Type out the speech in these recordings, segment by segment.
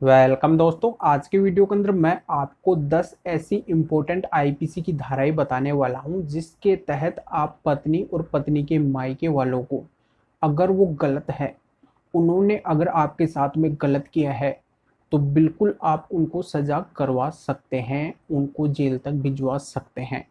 Welcome दोस्तों। आज के वीडियो के अंदर मैं आपको 10 ऐसी इम्पोर्टेंट आईपीसी की धाराएं बताने वाला हूं जिसके तहत आप पत्नी और पत्नी के मायके वालों को, अगर वो गलत है, उन्होंने अगर आपके साथ में गलत किया है, तो बिल्कुल आप उनको सजा करवा सकते हैं, उनको जेल तक भिजवा सकते हैं।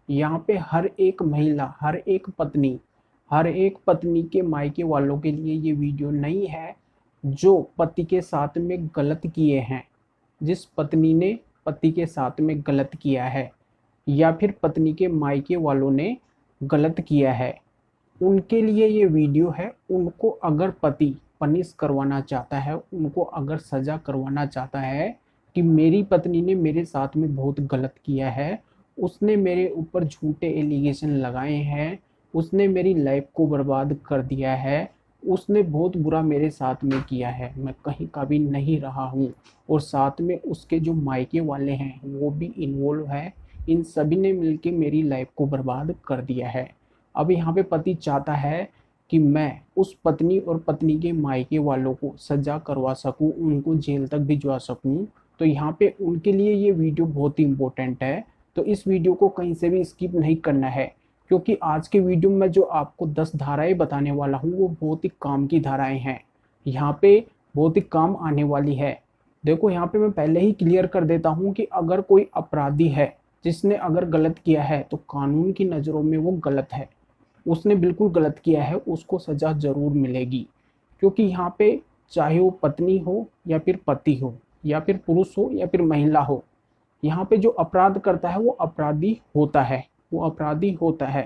यहाँ पे हर एक महिला, हर एक पत्नी के मायके वालों के लिए ये वीडियो नहीं है जो पति के साथ में गलत किए हैं। जिस पत्नी ने पति के साथ में गलत किया है या फिर पत्नी के मायके वालों ने गलत किया है, उनके लिए ये वीडियो है। उनको अगर पति पनिश करवाना चाहता है, उनको अगर सज़ा करवाना चाहता है कि मेरी पत्नी ने मेरे साथ में बहुत गलत किया है, उसने मेरे ऊपर झूठे एलिगेशन लगाए हैं, उसने मेरी लाइफ को बर्बाद कर दिया है, उसने बहुत बुरा मेरे साथ में किया है, मैं कहीं का भी नहीं रहा हूँ और साथ में उसके जो मायके वाले हैं वो भी इन्वॉल्व है, इन सभी ने मिलके मेरी लाइफ को बर्बाद कर दिया है। अब यहाँ पे पति चाहता है कि मैं उस पत्नी और पत्नी के मायके वालों को सजा करवा सकूं, उनको जेल तक भिजवा सकूं। तो यहाँ पे उनके लिए ये वीडियो बहुत ही इम्पोर्टेंट है। तो इस वीडियो को कहीं से भी स्किप नहीं करना है, क्योंकि आज के वीडियो में जो आपको 10 धाराएं बताने वाला हूँ वो बहुत ही काम की धाराएं हैं। यहाँ पे बहुत ही काम आने वाली है। देखो, यहाँ पे मैं पहले ही क्लियर कर देता हूँ कि अगर कोई अपराधी है, जिसने अगर गलत किया है, तो कानून की नज़रों में वो गलत है, उसने बिल्कुल गलत किया है, उसको सज़ा ज़रूर मिलेगी। क्योंकि यहाँ पे चाहे वो पत्नी हो या फिर पति हो या फिर पुरुष हो या फिर महिला हो, यहाँ पे जो अपराध करता है वो अपराधी होता है, वो अपराधी होता है।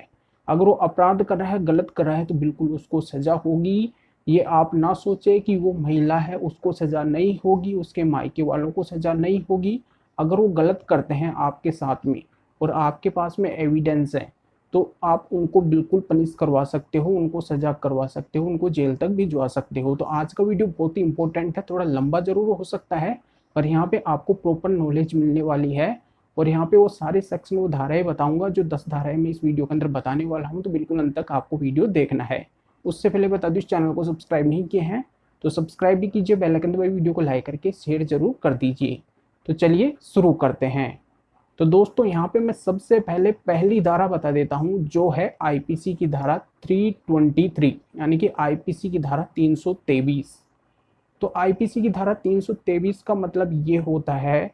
अगर वो अपराध कर रहा है, गलत कर रहा है, तो बिल्कुल उसको सज़ा होगी। ये आप ना सोचे कि वो महिला है उसको सज़ा नहीं होगी, उसके मायके वालों को सज़ा नहीं होगी। अगर वो गलत करते हैं आपके साथ में और आपके पास में एविडेंस है, तो आप उनको बिल्कुल पनिश करवा सकते हो, उनको सज़ा करवा सकते हो, उनको जेल तक भिजवा सकते हो। तो आज का वीडियो बहुत ही इंपॉर्टेंट है, थोड़ा लंबा ज़रूर हो सकता है, पर यहाँ पे आपको प्रॉपर नॉलेज मिलने वाली है। और यहाँ पे वो सारे सेक्शन, वो धाराएं बताऊंगा जो 10 धाराएं मैं इस वीडियो के अंदर बताने वाला हूँ, तो बिल्कुल अंत तक आपको वीडियो देखना है। उससे पहले बता दूँ, इस चैनल को सब्सक्राइब नहीं किए हैं तो सब्सक्राइब भी कीजिए, बेल आइकन दबाइए, वीडियो को लाइक करके शेयर जरूर कर दीजिए। तो चलिए शुरू करते हैं। तो दोस्तों, यहाँ पे मैं सबसे पहले पहली धारा बता देता हूँ जो है आईपीसी की धारा 323, यानी कि आईपीसी की धारा 323। तो आईपीसी की धारा 323 का मतलब ये होता है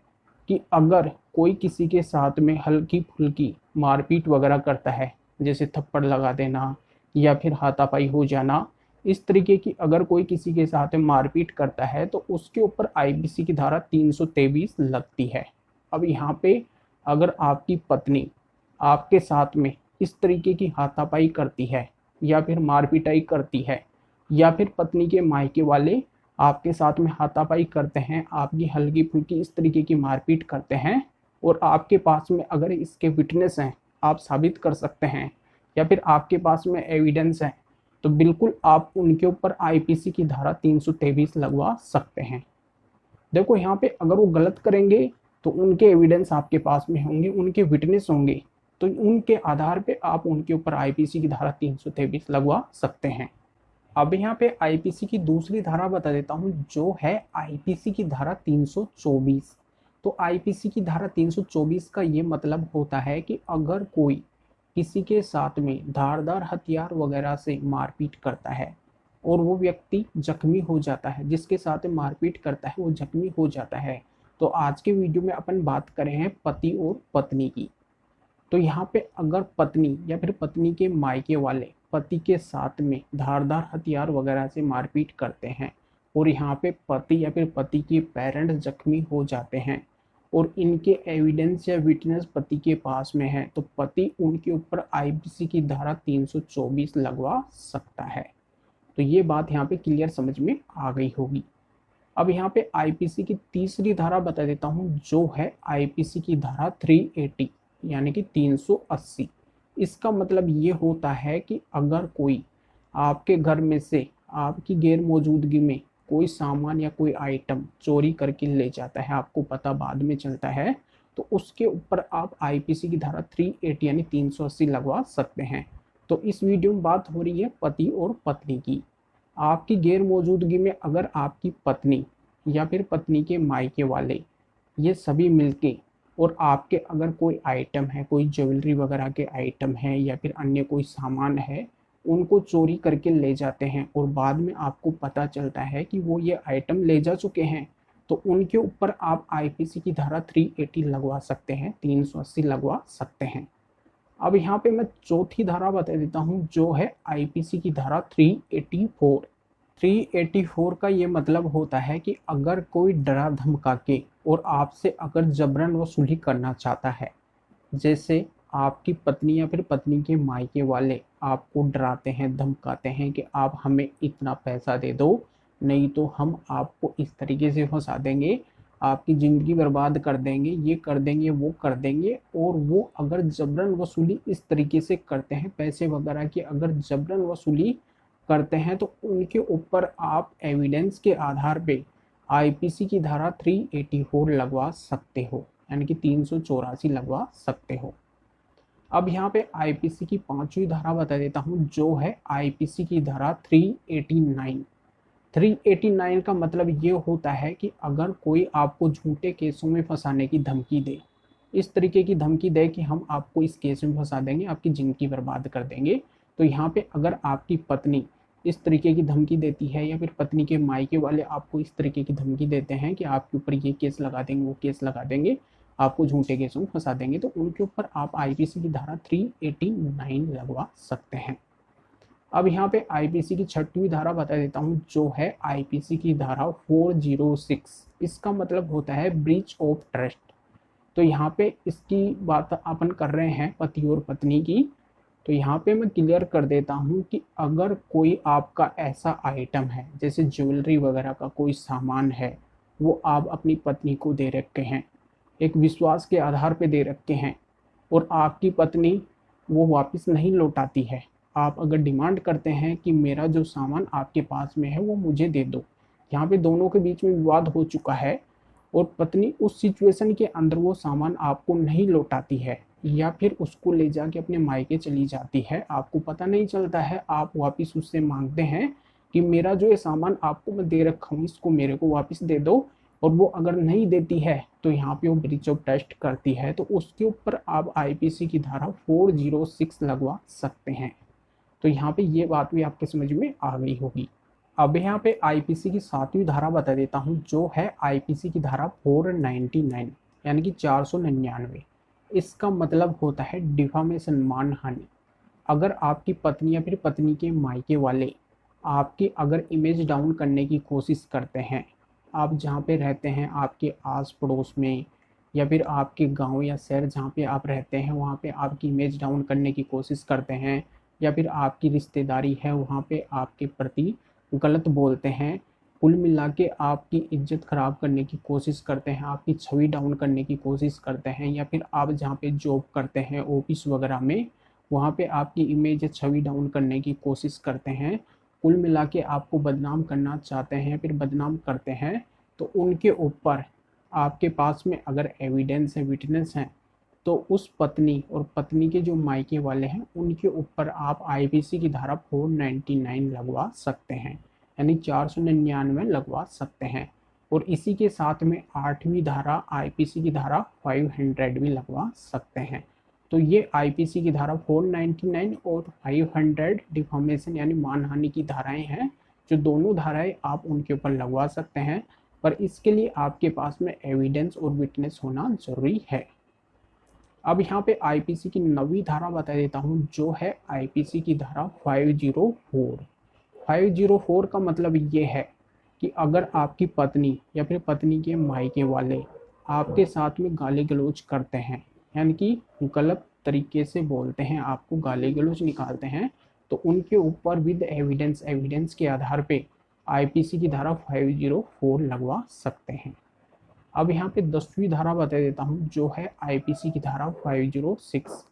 कि अगर कोई किसी के साथ में हल्की फुल्की मारपीट वगैरह करता है, जैसे थप्पड़ लगा देना या फिर हाथापाई हो जाना, इस तरीके की अगर कोई किसी के साथ में मारपीट करता है, तो उसके ऊपर आईपीसी की धारा 323 लगती है। अब यहाँ पे अगर आपकी पत्नी आपके साथ में इस तरीके की हाथापाई करती है या फिर मारपीटाई करती है, या फिर पत्नी के मायके वाले आपके साथ में हाथापाई करते हैं, आपकी हल्की फुल्की इस तरीके की मारपीट करते हैं, और आपके पास में अगर इसके विटनेस हैं, आप साबित कर सकते हैं, या फिर आपके पास में एविडेंस है, तो बिल्कुल आप उनके ऊपर आईपीसी की धारा 323 लगवा सकते हैं। देखो, यहाँ पे अगर वो गलत करेंगे तो उनके एविडेंस आपके पास में होंगे, उनके विटनेस होंगे, तो उनके आधार पे आप उनके ऊपर आईपीसी की धारा 323 लगवा सकते हैं। अब यहाँ पे आईपीसी की दूसरी धारा बता देता हूँ जो है आईपीसी की धारा 324। तो आईपीसी की धारा 324 का ये मतलब होता है कि अगर कोई किसी के साथ में धारदार हथियार वगैरह से मारपीट करता है और वो व्यक्ति जख्मी हो जाता है, जिसके साथ मारपीट करता है वो जख्मी हो जाता है, तो आज के वीडियो में अपन बात करें हैं पति और पत्नी की। तो यहाँ पे अगर पत्नी या फिर पत्नी के मायके वाले पति के साथ में धारदार हथियार वगैरह से मारपीट करते हैं और यहाँ पे पति या फिर पति के पेरेंट्स जख्मी हो जाते हैं और इनके एविडेंस या विटनेस पति के पास में है, तो पति उनके ऊपर आईपीसी की धारा 324 लगवा सकता है। तो ये बात यहाँ पे क्लियर समझ में आ गई होगी। अब यहाँ पे आईपीसी की तीसरी धारा बता देता हूँ जो है आईपीसी की धारा 380, यानी कि 380। इसका मतलब ये होता है कि अगर कोई आपके घर में से आपकी गैर मौजूदगी में कोई सामान या कोई आइटम चोरी करके ले जाता है, आपको पता बाद में चलता है, तो उसके ऊपर आप आईपीसी की धारा 380 यानी 380 लगवा सकते हैं। तो इस वीडियो में बात हो रही है पति और पत्नी की। आपकी गैर मौजूदगी में अगर आपकी पत्नी या फिर पत्नी के मायके वाले, ये सभी मिलके और आपके अगर कोई आइटम है, कोई ज्वेलरी वगैरह के आइटम है या फिर अन्य कोई सामान है, उनको चोरी करके ले जाते हैं और बाद में आपको पता चलता है कि वो ये आइटम ले जा चुके हैं, तो उनके ऊपर आप आईपीसी की धारा 380 लगवा सकते हैं, 380 लगवा सकते हैं। अब यहाँ पे मैं चौथी धारा बता देता हूँ, जो है आईपीसी की धारा 384। 384 का ये मतलब होता है कि अगर कोई डरा धमका के और आपसे अगर जबरन वसूली करना चाहता है, जैसे आपकी पत्नी या फिर पत्नी के मायके वाले आपको डराते हैं, धमकाते हैं कि आप हमें इतना पैसा दे दो, नहीं तो हम आपको इस तरीके से फंसा देंगे, आपकी ज़िंदगी बर्बाद कर देंगे, ये कर देंगे, वो कर देंगे। और वो अगर जबरन वसूली इस तरीके से करते हैं, पैसे वगैरह की अगर जबरन वसूली करते हैं, तो उनके ऊपर आप एविडेंस के आधार पे आईपीसी की धारा 384 लगवा सकते हो, यानी कि 384 लगवा सकते हो। अब यहाँ पे आईपीसी की पांचवी धारा बता देता हूँ, जो है आईपीसी की धारा 389। 389 का मतलब ये होता है कि अगर कोई आपको झूठे केसों में फंसाने की धमकी दे, इस तरीके की धमकी दे कि हम आपको इस केस में फंसा देंगे, आपकी ज़िंदगी बर्बाद कर देंगे, तो यहाँ पे अगर आपकी पत्नी इस तरीके की धमकी देती है या फिर पत्नी के मायके वाले आपको इस तरीके की धमकी देते हैं कि आपके ऊपर ये केस लगा देंगे, वो केस लगा देंगे, आपको झूठे केसों में फंसा देंगे, तो उनके ऊपर आप आईपीसी की धारा 389 लगवा सकते हैं। अब यहाँ पे आईपीसी की छठवीं धारा बता देता हूँ, जो है आईपीसी की धारा 406। इसका मतलब होता है ब्रीच ऑफ ट्रस्ट। तो यहाँ पे इसकी बात अपन कर रहे हैं पति और पत्नी की, तो यहाँ पे मैं क्लियर कर देता हूँ कि अगर कोई आपका ऐसा आइटम है, जैसे ज्वेलरी वगैरह का कोई सामान है, वो आप अपनी पत्नी को दे रखे हैं, एक विश्वास के आधार पे दे रखे हैं, और आपकी पत्नी वो वापस नहीं लौटाती है, आप अगर डिमांड करते हैं कि मेरा जो सामान आपके पास में है वो मुझे दे दो, यहाँ पे दोनों के बीच में विवाद हो चुका है और पत्नी उस सिचुएशन के अंदर वो सामान आपको नहीं लौटाती है या फिर उसको ले जाके अपने मायके चली जाती है, आपको पता नहीं चलता है, आप वापस उससे मांगते हैं कि मेरा जो ये सामान आपको मैं दे रखा हूँ, इसको मेरे को वापस दे दो, और वो अगर नहीं देती है तो यहाँ पे वो ब्रीच ऑफ ट्रस्ट करती है, तो उसके ऊपर आप आईपीसी की धारा 406 लगवा सकते हैं। तो यहाँ पे ये बात भी आपके समझ में आ गई होगी। अब यहाँ पे आईपीसी की सातवीं धारा बता देता हूँ, जो है आईपीसी की धारा 499, यानी कि 499। इसका मतलब होता है डिफामेशन, मानहानि। अगर आपकी पत्नी या फिर पत्नी के मायके वाले आपकी अगर इमेज डाउन करने की कोशिश करते हैं, आप जहाँ पे रहते हैं आपके आस पड़ोस में या फिर आपके गांव या शहर जहाँ पे आप रहते हैं वहाँ पे आपकी इमेज डाउन करने की कोशिश करते हैं, या फिर आपकी रिश्तेदारी है वहाँ पे आपके प्रति गलत बोलते हैं, कुल मिला के आपकी इज्जत ख़राब करने की कोशिश करते हैं, आपकी छवि डाउन करने की कोशिश करते हैं, या फिर आप जहाँ पे जॉब करते हैं ऑफिस वगैरह में वहाँ पे आपकी इमेज या छवि डाउन करने की कोशिश करते हैं, कुल मिला के आपको बदनाम करना चाहते हैं, फिर बदनाम करते हैं, तो उनके ऊपर आपके पास में अगर एविडेंस है, विटनेस है, तो उस पत्नी और पत्नी के जो मायके वाले हैं उनके ऊपर आप आईपीसी की धारा 499 लगवा सकते हैं, यानी 499 लगवा सकते हैं। और इसी के साथ में आठवीं धारा आईपीसी की धारा 500 भी लगवा सकते हैं। तो ये आईपीसी की धारा 499 और 500 डिफॉर्मेशन यानी मानहानि की धाराएं हैं, जो दोनों धाराएं आप उनके ऊपर लगवा सकते हैं, पर इसके लिए आपके पास में एविडेंस और विटनेस होना जरूरी है। अब यहाँ पे आईपीसी की नवीं धारा बता देता हूँ, जो है आईपीसी की धारा 504। 504 का मतलब ये है कि अगर आपकी पत्नी या फिर पत्नी के मायके वाले आपके साथ में गाली गलौज करते हैं, यानी कि गलत तरीके से बोलते हैं, आपको गाली गलौज निकालते हैं, तो उनके ऊपर विद एविडेंस के आधार पे आईपीसी की धारा 504 लगवा सकते हैं। अब यहाँ पे 10वीं धारा बता देता हूँ, जो है आईपीसी की धारा 506।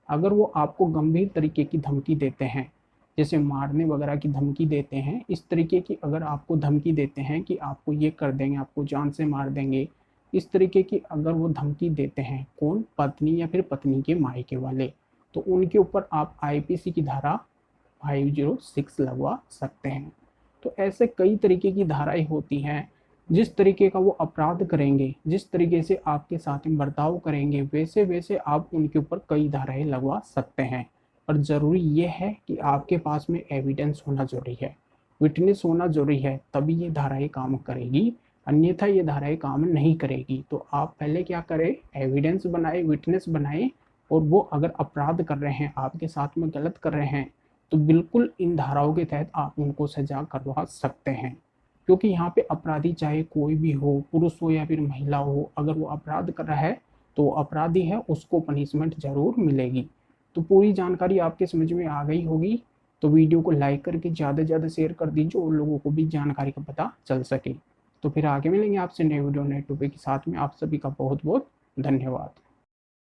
अगर वो आपको गंभीर तरीके की धमकी देते हैं, जैसे मारने वगैरह की धमकी देते हैं, इस तरीके की अगर आपको धमकी देते हैं कि आपको ये कर देंगे, आपको जान से मार देंगे, इस तरीके की अगर वो धमकी देते हैं, कौन, पत्नी या फिर पत्नी के मायके वाले, तो उनके ऊपर आप आईपीसी की धारा 506 लगवा सकते हैं। तो ऐसे कई तरीके की धाराएं होती हैं जिस तरीके का वो अपराध करेंगे, जिस तरीके से आपके साथ में बर्ताव करेंगे, वैसे वैसे आप उनके ऊपर कई धाराएं लगवा सकते हैं। पर ज़रूरी ये है कि आपके पास में एविडेंस होना ज़रूरी है, विटनेस होना ज़रूरी है, तभी ये धाराएं काम करेगी, अन्यथा ये धाराएं काम नहीं करेगी। तो आप पहले क्या करें, एविडेंस बनाए, विटनेस बनाए, और वो अगर अपराध कर रहे हैं, आपके साथ में गलत कर रहे हैं, तो बिल्कुल इन धाराओं के तहत आप उनको सजा करवा सकते हैं। क्योंकि यहाँ पे अपराधी चाहे कोई भी हो, पुरुष हो या फिर महिला हो, अगर वो अपराध कर रहा है तो वो अपराधी है, उसको पनिशमेंट ज़रूर मिलेगी। तो पूरी जानकारी आपके समझ में आ गई होगी। तो वीडियो को लाइक करके ज़्यादा से ज़्यादा शेयर कर दीजिए और लोगों को भी जानकारी का पता चल सके। तो फिर आगे मिलेंगे आपसे नए वीडियो नए टॉपिक के साथ में। आप सभी का बहुत बहुत धन्यवाद।